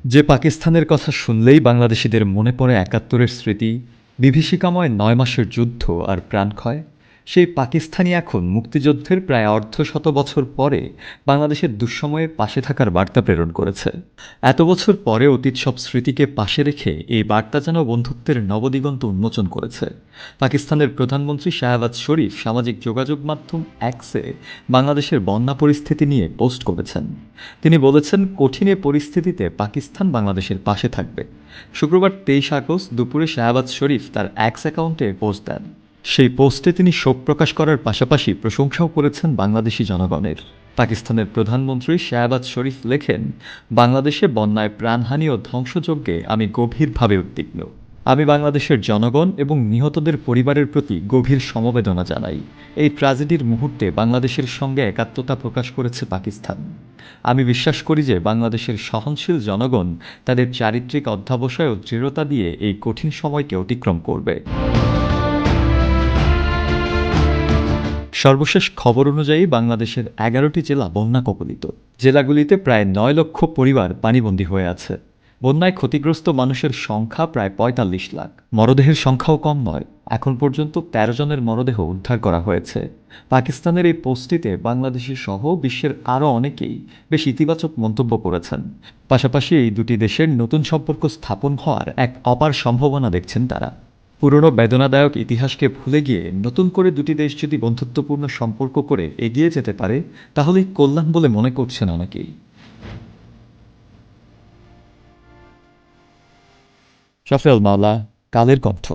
যে পাকিস্তানের কথা শুনলেই বাংলাদেশিদের মনে পড়ে একাত্তরের স্মৃতি, বিভীষিকাময় ৯ মাসের যুদ্ধ আর প্রাণক্ষয়, সেই পাকিস্তানি এখন মুক্তিযুদ্ধের প্রায় অর্ধশত বছর পরে বাংলাদেশের দুঃসময়ে পাশে থাকার বার্তা প্রেরণ করেছে। এত বছর পরে অতীত সব স্মৃতিকে পাশে রেখে এই বার্তা যেন বন্ধুত্বের নবদিগন্ত উন্মোচন করেছে। পাকিস্তানের প্রধানমন্ত্রী শাহবাজ শরীফ সামাজিক যোগাযোগ মাধ্যম এক্সে বাংলাদেশের বন্যা পরিস্থিতি নিয়ে পোস্ট করেছেন। তিনি বলেছেন, কঠিন এ পরিস্থিতিতে পাকিস্তান বাংলাদেশের পাশে থাকবে। শুক্রবার ২৩ আগস্ট দুপুরে শাহবাজ শরীফ তার এক্স অ্যাকাউন্টে পোস্ট দেন। সেই পোস্টে তিনি শোক প্রকাশ করার পাশাপাশি প্রশংসাও করেছেন বাংলাদেশি জনগণের। পাকিস্তানের প্রধানমন্ত্রী শাহবাজ শরীফ লেখেন, বাংলাদেশে বন্যায় প্রাণহানি ও ধ্বংসযজ্ঞে আমি গভীরভাবে উদ্বিগ্ন। আমি বাংলাদেশের জনগণ এবং নিহতদের পরিবারের প্রতি গভীর সমবেদনা জানাই। এই ট্র্যাজেডির মুহূর্তে বাংলাদেশের সঙ্গে একাত্মতা প্রকাশ করেছে পাকিস্তান। আমি বিশ্বাস করি যে বাংলাদেশের সহনশীল জনগণ তাদের চারিত্রিক অধ্যবসায় ও দৃঢ়তা দিয়ে এই কঠিন সময়কে অতিক্রম করবে। সর্বশেষ খবর অনুযায়ী বাংলাদেশের ১১টি জেলা বন্যা কবলিত। জেলাগুলিতে প্রায় ৯ লক্ষ পরিবার পানিবন্দী হয়ে আছে। বন্যায় ক্ষতিগ্রস্ত মানুষের সংখ্যা প্রায় ৪৫ লাখ। মরদেহের সংখ্যাও কম নয়। এখন পর্যন্ত ১৩ জনের মরদেহ উদ্ধার করা হয়েছে। পাকিস্তানের এই পোস্টটিতে বাংলাদেশি সহ বিশ্বের আরও অনেকেই বেশ ইতিবাচক মন্তব্য করেছেন। পাশাপাশি এই দুটি দেশের নতুন সম্পর্ক স্থাপন হওয়ার এক অপার সম্ভাবনা দেখছেন তারা। পুরনো বেদনাদায়ক ইতিহাসকে ভুলে গিয়ে নতুন করে দুটি দেশ যদি বন্ধুত্বপূর্ণ সম্পর্ক করে এগিয়ে যেতে পারে, তাহলেই কল্যাণ বলে মনে করছেন অনেকেই। শাফেল মাওলা, কালের কণ্ঠ।